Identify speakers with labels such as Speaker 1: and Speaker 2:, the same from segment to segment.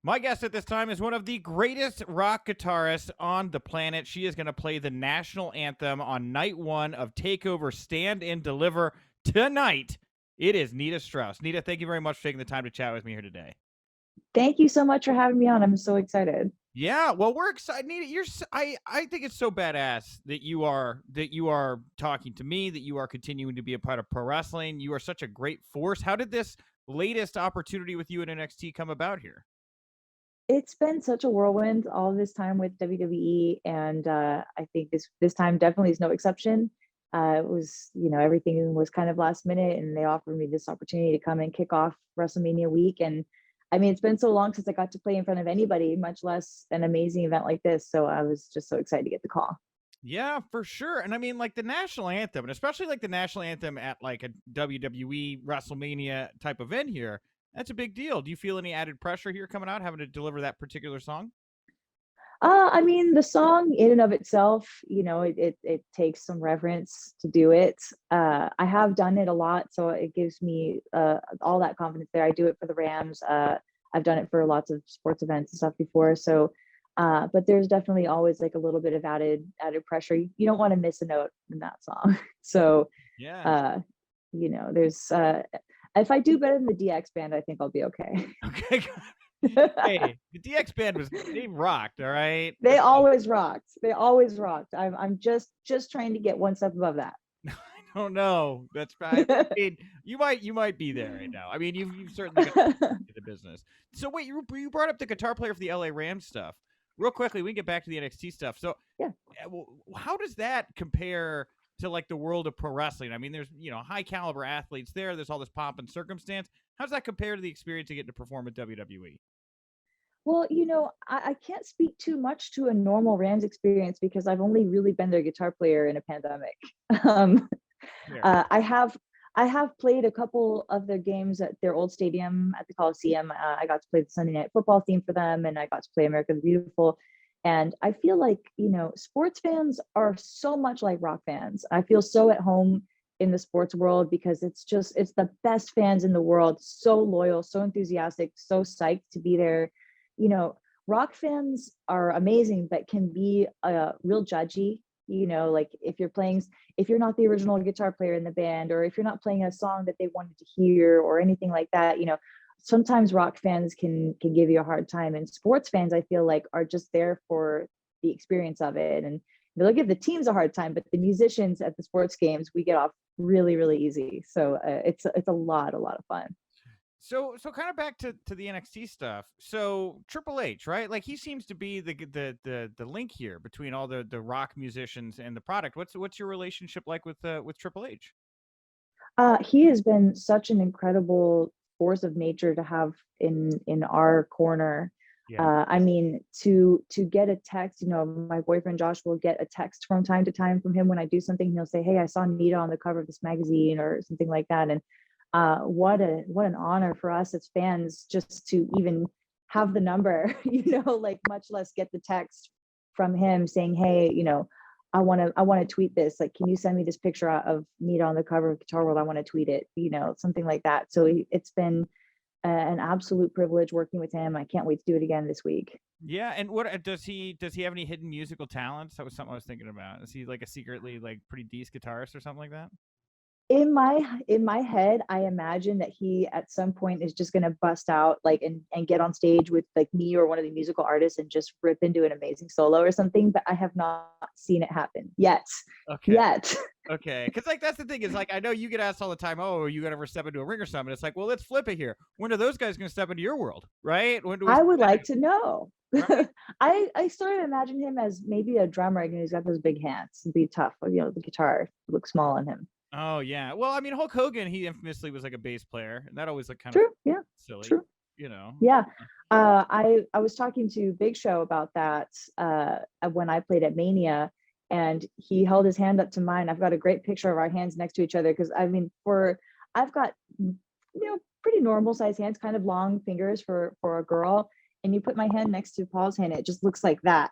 Speaker 1: My guest at this time is one of the greatest rock guitarists on the planet. She is going to play the national anthem on night one of Takeover Stand and Deliver tonight. It is Nita Strauss. Nita, thank you very much for taking the time to chat with me here today.
Speaker 2: Thank you so much for having me on. I'm so excited.
Speaker 1: Yeah, well, we're excited. Nita, I think it's so badass that you are talking to me, that you are continuing to be a part of pro wrestling. You are such a great force. How did this latest opportunity with you at NXT come about here?
Speaker 2: It's been such a whirlwind all this time with WWE, and I think this time definitely is no exception. It was, everything was kind of last minute, and they offered me this opportunity to come and kick off WrestleMania week. And I mean, it's been so long since I got to play in front of anybody, much less an amazing event like this. So I was just so excited to get the call.
Speaker 1: Yeah, for sure. And I mean, like the national anthem, and especially like the national anthem at like a WWE WrestleMania type event here, that's a big deal. Do you feel any added pressure here coming out, having to deliver that particular song?
Speaker 2: I mean, the song in and of itself, it takes some reverence to do it. I have done it a lot, so it gives me all that confidence there. I do it for the Rams. I've done it for lots of sports events and stuff before. So, but there's definitely always like a little bit of added pressure. You don't want to miss a note in that song. So,
Speaker 1: Yeah.
Speaker 2: there's if I do better than the DX band, I think I'll be okay.
Speaker 1: Okay. Hey, the DX band they rocked, all right?
Speaker 2: They always rocked. They always rocked. I'm just trying to get one step above that.
Speaker 1: I don't know. That's right. I mean, you might be there right now. I mean, you've certainly got the business. So wait, you brought up the guitar player for the LA Rams stuff. Real quickly, we can get back to the NXT stuff. So
Speaker 2: yeah,
Speaker 1: how does that compare to like the world of pro wrestling? I mean, there's high caliber athletes there. There's all this pomp and circumstance. How does that compare to the experience you get to perform at WWE?
Speaker 2: Well, I can't speak too much to a normal Rams experience because I've only really been their guitar player in a pandemic. I have played a couple of their games at their old stadium at the Coliseum. I got to play the Sunday Night Football theme for them, and I got to play America the Beautiful. And I feel like, sports fans are so much like rock fans. I feel so at home in the sports world because it's the best fans in the world, so loyal, so enthusiastic, so psyched to be there. Rock fans are amazing, but can be real judgy. Like if you're not the original guitar player in the band, or if you're not playing a song that they wanted to hear or anything like that, sometimes rock fans can give you a hard time. And sports fans, I feel like, are just there for the experience of it. And they'll give the teams a hard time, but the musicians at the sports games, we get off really, really easy. So it's a lot of fun.
Speaker 1: So kind of back to the NXT stuff. So Triple H, right? Like he seems to be the link here between all the rock musicians and the product. What's your relationship like with Triple H?
Speaker 2: He has been such an incredible force of nature to have in our corner. Yeah. I mean, to get a text, my boyfriend Josh will get a text from time to time from him when I do something. He'll say, "Hey, I saw Nita on the cover of this magazine," or something like that. And what an honor for us as fans just to even have the number, like much less get the text from him saying, "Hey, I want to tweet this. Like, can you send me this picture of Nita on the cover of Guitar World? I want to tweet it," something like that. So it's been an absolute privilege working with him. I can't wait to do it again this week.
Speaker 1: Yeah, and what does he have any hidden musical talents? That was something I was thinking about. Is he like a secretly like pretty decent guitarist or something like that?
Speaker 2: In my head, I imagine that he at some point is just going to bust out like and get on stage with like me or one of the musical artists and just rip into an amazing solo or something, but I have not seen it happen yet.
Speaker 1: Okay.
Speaker 2: Yet.
Speaker 1: Okay, because like that's the thing is like I know you get asked all the time, "Oh, are you gonna ever step into a ring or something?" It's like, well, let's flip it here. When are those guys gonna step into your world, right? When do we
Speaker 2: I would like to know.
Speaker 1: Right?
Speaker 2: I sort of imagine him as maybe a drummer, and he's got those big hands. It'd be tough. The guitar looks small on him.
Speaker 1: Oh yeah. Well, I mean, Hulk Hogan, he infamously was like a bass player, and that always looked kind
Speaker 2: True.
Speaker 1: of
Speaker 2: Yeah.
Speaker 1: silly.
Speaker 2: True. Yeah. I was talking to Big Show about that when I played at Mania, and he held his hand up to mine. I've got a great picture of our hands next to each other because I mean, I've got pretty normal size hands, kind of long fingers for a girl. And you put my hand next to Paul's hand, it just looks like that.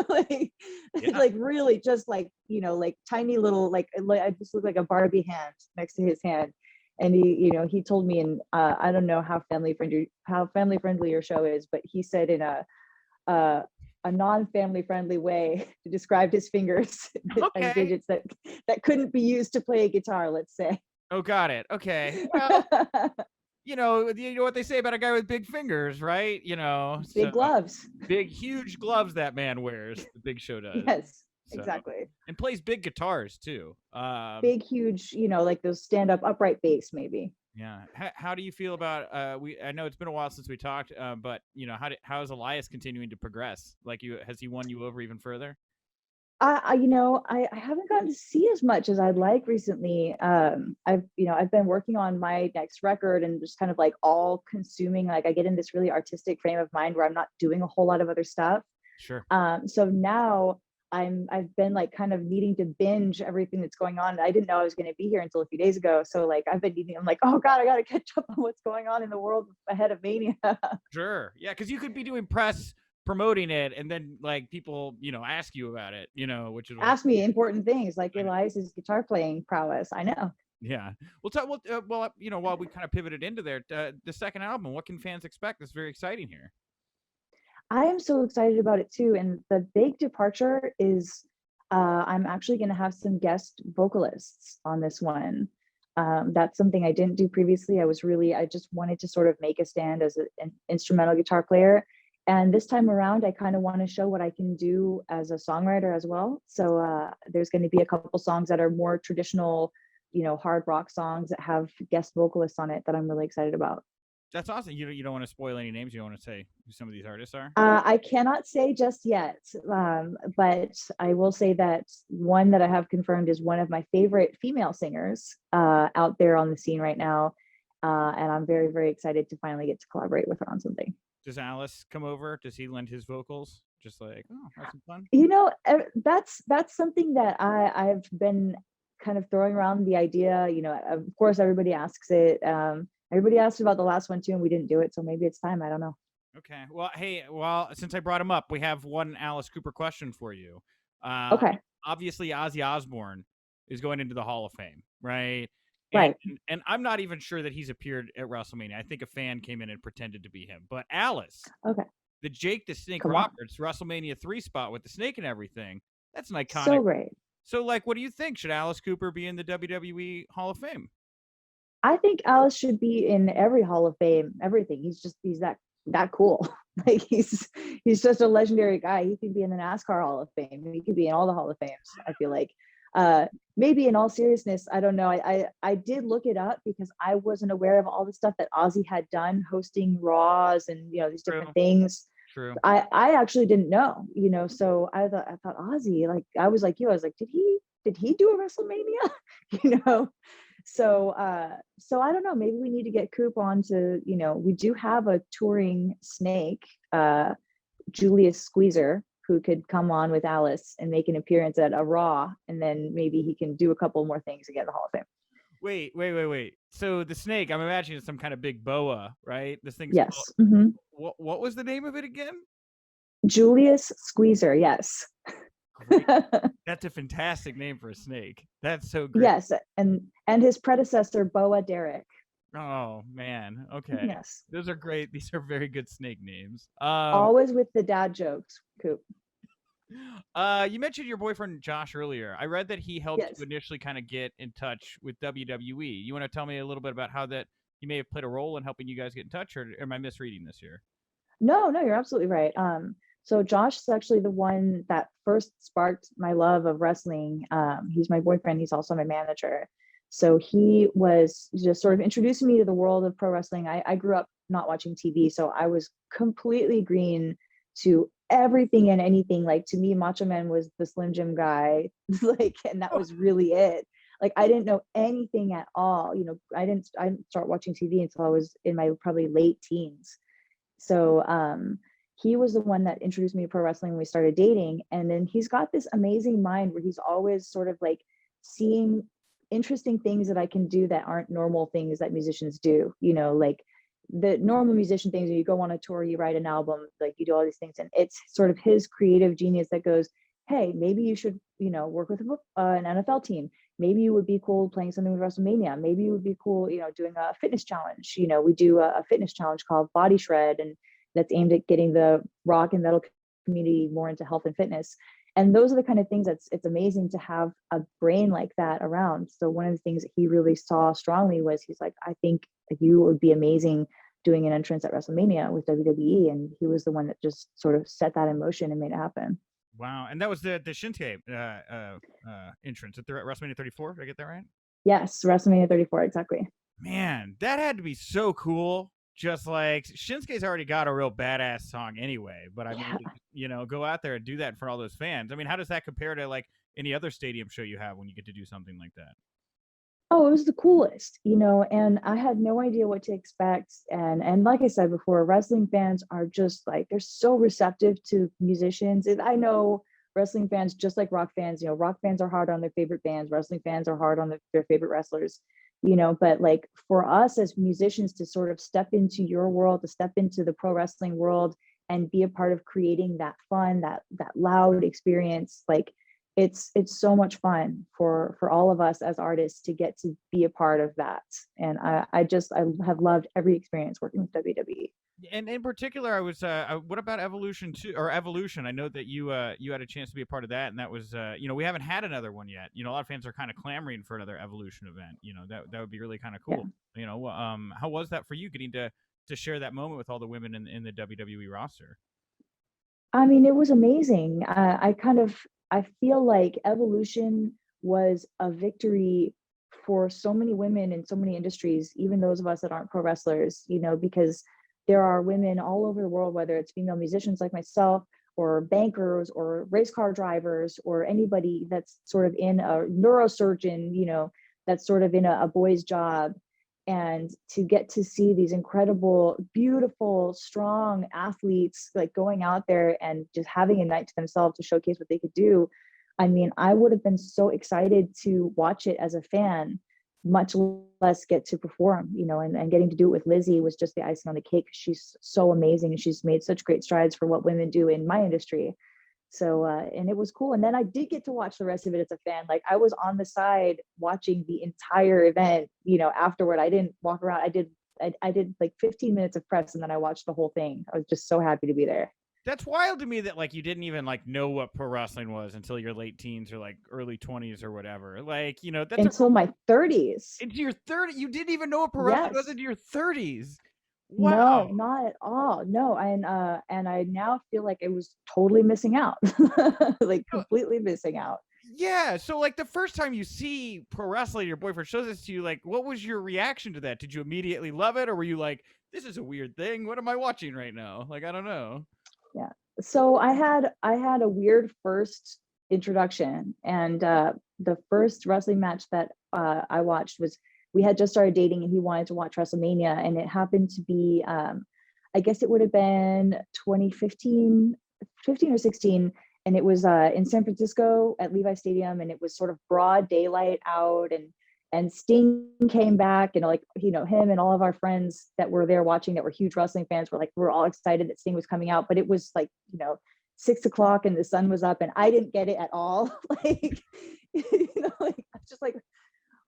Speaker 2: Like really just like, like tiny little, like I just look like a Barbie hand next to his hand. And he told me, and I don't know how family friendly your show is, but he said in a non-family friendly way to describe his fingers as digits that couldn't be used to play a guitar, let's say.
Speaker 1: Oh, got it. Okay. Well, you know what they say about a guy with big fingers, right?
Speaker 2: Big gloves.
Speaker 1: Big, huge gloves that man wears. The Big Show does.
Speaker 2: Yes, exactly.
Speaker 1: And plays big guitars too.
Speaker 2: Big, huge, like those stand-up upright bass, maybe.
Speaker 1: Yeah. How do you feel about I know it's been a while since we talked, but how is Elias continuing to progress? Like, has he won you over even further?
Speaker 2: I haven't gotten to see as much as I'd like recently. I've been working on my next record and just kind of like all consuming. Like I get in this really artistic frame of mind where I'm not doing a whole lot of other stuff.
Speaker 1: Sure.
Speaker 2: So now I've been like kind of needing to binge everything that's going on. I didn't know I was going to be here until a few days ago. So like I'm like, oh God, I got to catch up on what's going on in the world ahead of Mania.
Speaker 1: Sure. Yeah. Cause you could be doing press promoting it and then like people, ask you about it, which is
Speaker 2: ask me important things like Elias's guitar playing prowess. I know.
Speaker 1: Yeah. While we kind of pivoted into there, the second album, what can fans expect? That's very exciting here.
Speaker 2: I am so excited about it too. And the big departure is I'm actually going to have some guest vocalists on this one. That's something I didn't do previously. I just wanted to sort of make a stand as an instrumental guitar player. And this time around, I kind of want to show what I can do as a songwriter as well. So there's going to be a couple songs that are more traditional, hard rock songs that have guest vocalists on it that I'm really excited about.
Speaker 1: That's awesome. You don't want to spoil any names. You don't want to say who some of these artists are?
Speaker 2: I cannot say just yet, but I will say that one that I have confirmed is one of my favorite female singers out there on the scene right now. And I'm very, very excited to finally get to collaborate with her on something.
Speaker 1: Does Alice come over? Does he lend his vocals? Just like, have some fun?
Speaker 2: That's something that I've been kind of throwing around the idea. Of course, everybody asks it. Everybody asked about the last one too, and we didn't do it. So maybe it's time. I don't know.
Speaker 1: Okay. Well, hey, since I brought him up, we have one Alice Cooper question for you.
Speaker 2: Okay.
Speaker 1: Obviously, Ozzy Osbourne is going into the Hall of Fame, right?
Speaker 2: Right.
Speaker 1: And I'm not even sure that he's appeared at WrestleMania. I think a fan came in and pretended to be him. But Alice, the Jake the Snake Roberts WrestleMania 3 spot with the snake and everything, that's an iconic.
Speaker 2: So great.
Speaker 1: So, like, what do you think? Should Alice Cooper be in the WWE Hall of Fame?
Speaker 2: I think Alice should be in every Hall of Fame, everything. He's that cool. Like he's just a legendary guy. He could be in the NASCAR Hall of Fame. He could be in all the Hall of Fames, I feel like. Maybe in all seriousness, I don't know. I did look it up because I wasn't aware of all the stuff that Ozzy had done hosting Raws and these different things.
Speaker 1: True.
Speaker 2: I actually didn't know, so I thought Ozzy, like I was like you, I was like, did he do a WrestleMania? So I don't know, maybe we need to get Coop on to, we do have a touring snake, Julius Squeezer, who could come on with Alice and make an appearance at a Raw, and then maybe he can do a couple more things to get in the Hall of Fame.
Speaker 1: Wait. So the snake, I'm imagining some kind of big boa, right? This thing's
Speaker 2: yes. Mm-hmm.
Speaker 1: What was the name of it again?
Speaker 2: Julius Squeezer, yes.
Speaker 1: That's a fantastic name for a snake. That's so great.
Speaker 2: Yes, and his predecessor, Boa Derek.
Speaker 1: Oh man, okay.
Speaker 2: Yes,
Speaker 1: those are great. These are very good snake names.
Speaker 2: Always with the dad jokes, Coop.
Speaker 1: You mentioned your boyfriend Josh earlier. I read that he helped you initially kind of get in touch with WWE. You want to tell me a little bit about how that he may have played a role in helping you guys get in touch, or am I misreading this here?
Speaker 2: No, you're absolutely right. So Josh is actually the one that first sparked my love of wrestling. He's my boyfriend. He's also my manager. So he was just sort of introducing me to the world of pro wrestling. I grew up not watching TV, so I was completely green to everything and anything. Like to me, Macho Man was the Slim Jim guy, and that was really it. Like I didn't know anything at all. I didn't start watching TV until I was in my probably late teens. So he was the one that introduced me to pro wrestling when we started dating. And then he's got this amazing mind where he's always sort of like seeing interesting things that I can do that aren't normal things that musicians do, like the normal musician things. You go on a tour, you write an album, like you do all these things. And it's sort of his creative genius that goes, hey, maybe you should, work with an NFL team. maybe it would be cool playing something with WrestleMania. Maybe it would be cool, doing a fitness challenge. We do a fitness challenge called Body Shred, and that's aimed at getting the rock and metal community more into health and fitness. And those are the kind of things it's amazing to have a brain like that around. So one of the things that he really saw strongly was, he's like, I think you would be amazing doing an entrance at WrestleMania with WWE. And he was the one that just sort of set that in motion and made it happen.
Speaker 1: Wow. And that was the Shinsuke entrance at WrestleMania 34. Did I get that right?
Speaker 2: Yes, WrestleMania 34, exactly.
Speaker 1: Man, that had to be so cool. Just like Shinsuke's already got a real badass song anyway, but I mean, go out there and do that for all those fans. I mean, how does that compare to like any other stadium show you have when you get to do something like that?
Speaker 2: Oh, it was the coolest, and I had no idea what to expect. And like I said before, wrestling fans are just like, they're so receptive to musicians. And I know wrestling fans, just like rock fans, rock fans are hard on their favorite bands, wrestling fans are hard on their favorite wrestlers. But like for us as musicians to sort of step into your world, to step into the pro wrestling world and be a part of creating that fun, that loud experience, like it's so much fun for all of us as artists to get to be a part of that. And I have loved every experience working with WWE.
Speaker 1: And in particular, I was. What about Evolution 2 or Evolution? I know that you had a chance to be a part of that, and that was. We haven't had another one yet. A lot of fans are kind of clamoring for another Evolution event. That would be really kind of cool. Yeah. How was that for you, getting to share that moment with all the women in the WWE roster?
Speaker 2: I mean, it was amazing. I feel like Evolution was a victory for so many women in so many industries, even those of us that aren't pro wrestlers. Because there are women all over the world, whether it's female musicians like myself, or bankers, or race car drivers, or anybody that's sort of in a neurosurgeon, that's sort of in a boy's job. And to get to see these incredible, beautiful, strong athletes like going out there and just having a night to themselves to showcase what they could do. I mean, I would have been so excited to watch it as a fan, much less get to perform, and getting to do it with Lizzie was just the icing on the cake. She's so amazing, and she's made such great strides for what women do in my industry. So, and it was cool. And then I did get to watch the rest of it as a fan. Like I was on the side watching the entire event, afterward. I didn't walk around. I did like 15 minutes of press, and then I watched the whole thing. I was just so happy to be there.
Speaker 1: That's wild to me that like you didn't even like know what pro wrestling was until your late teens or like early 20s or whatever. Like, that's
Speaker 2: until my 30s.
Speaker 1: Into your 30s, you didn't even know what pro wrestling was into your 30s.
Speaker 2: Wow. No, not at all. No, and I now feel like I was totally missing out, like completely missing out.
Speaker 1: Yeah. So like the first time you see pro wrestling, your boyfriend shows this to you, like what was your reaction to that? Did you immediately love it, or were you like, this is a weird thing? What am I watching right now? Like, I don't know.
Speaker 2: Yeah. So I had a weird first introduction, and the first wrestling match that I watched was, we had just started dating and he wanted to watch WrestleMania, and it happened to be I guess it would have been 2015 or 16, and it was in San Francisco at Levi Stadium, and it was sort of broad daylight out, and Sting came back, and like him and all of our friends that were there watching that were huge wrestling fans we're all excited that Sting was coming out, but it was like 6 o'clock and the sun was up, and I didn't get it at all. Like like I was just like,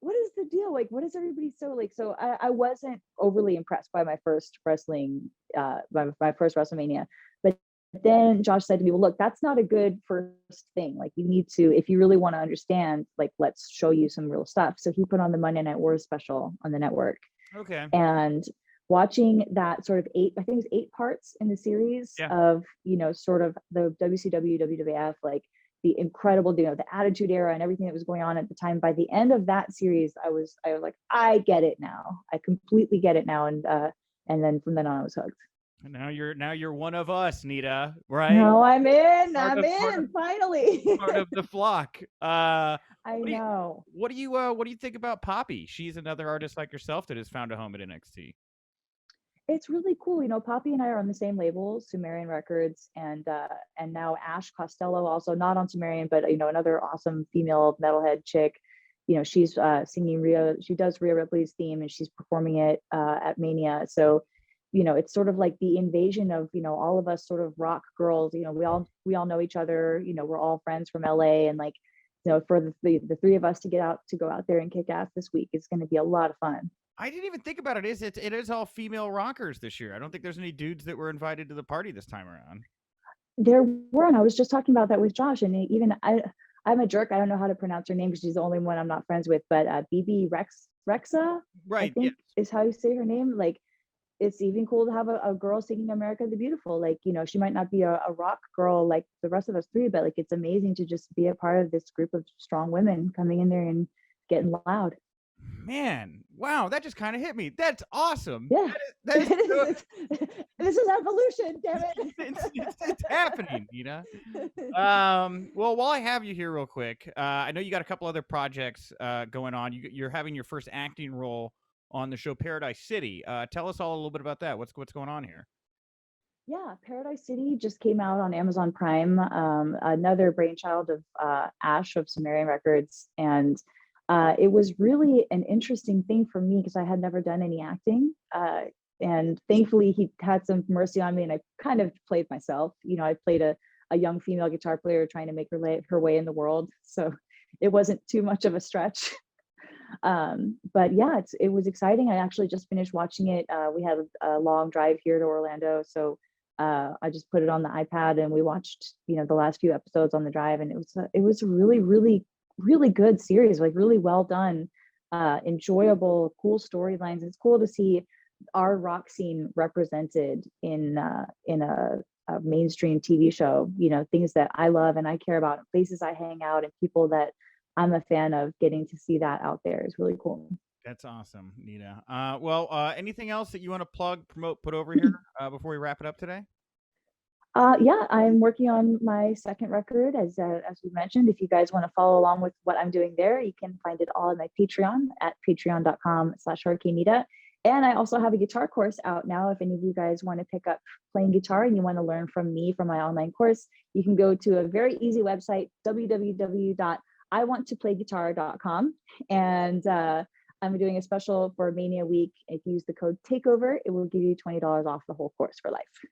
Speaker 2: what is the deal? Like, what is everybody so like? So I wasn't overly impressed by my first wrestling, my first WrestleMania. But then Josh said to me, well, look, that's not a good first thing. Like, you need to, if you really want to understand, like, let's show you some real stuff. So he put on the Monday Night Wars special on the network.
Speaker 1: Okay.
Speaker 2: And watching that sort of I think it was 8 parts in the series of, sort of the WCW, WWF, like, the incredible, the Attitude Era and everything that was going on at the time. By the end of that series, I was like, I get it now. I completely get it now. And then from then on, I was hooked.
Speaker 1: And now you're one of us, Nita, right?
Speaker 2: No, I'm in finally.
Speaker 1: Part of the flock.
Speaker 2: I know.
Speaker 1: What do you think about Poppy? She's another artist like yourself that has found a home at NXT.
Speaker 2: It's really cool. Poppy and I are on the same label, Sumerian Records, and now Ash Costello, also not on Sumerian, but another awesome female metalhead chick. She's singing Rhea. She does Rhea Ripley's theme, and she's performing it at Mania. So, it's sort of like the invasion of all of us sort of rock girls. We all know each other. We're all friends from LA, and like for the three of us to go out there and kick ass this week is going to be a lot of fun.
Speaker 1: I didn't even think about it. It is all female rockers this year. I don't think there's any dudes that were invited to the party this time around.
Speaker 2: There weren't. I was just talking about that with Josh, and I'm a jerk. I don't know how to pronounce her name because she's the only one I'm not friends with. But BB Rexa,
Speaker 1: right?
Speaker 2: I think is how you say her name. Like, it's even cool to have a girl singing America the Beautiful. Like, she might not be a rock girl like the rest of us three, but like, it's amazing to just be a part of this group of strong women coming in there and getting loud.
Speaker 1: Man, wow, that just kind of hit me. That's awesome.
Speaker 2: Yeah,
Speaker 1: that is
Speaker 2: this is evolution, damn it.
Speaker 1: It's happening, Well, while I have you here real quick, I know you got a couple other projects going on. You're having your first acting role on the show Paradise City. Tell us all a little bit about that. What's going on here?
Speaker 2: Yeah, Paradise City just came out on Amazon Prime, another brainchild of Ash of Sumerian Records. And it was really an interesting thing for me because I had never done any acting. And thankfully, he had some mercy on me, and I kind of played myself. I played a young female guitar player trying to make her way in the world. So it wasn't too much of a stretch. But yeah, it was exciting. I actually just finished watching it. We had a long drive here to Orlando. So I just put it on the iPad and we watched, the last few episodes on the drive, and it was a really, really, really good series, like really well done, enjoyable, cool storylines. It's cool to see our rock scene represented in a mainstream TV show, things that I love and I care about, places I hang out, and people that I'm a fan of. Getting to see that out there is really cool.
Speaker 1: That's awesome, Nita. Anything else that you want to plug, promote, put over here before we wrap it up today?
Speaker 2: Yeah, I'm working on my second record, as we mentioned. If you guys want to follow along with what I'm doing there, you can find it all on my Patreon at patreon.com/HurricaneNita. And I also have a guitar course out now. If any of you guys want to pick up playing guitar and you want to learn from me from my online course, you can go to a very easy website, www.iwanttoplayguitar.com. And I'm doing a special for Mania Week. If you use the code TAKEOVER, it will give you $20 off the whole course for life.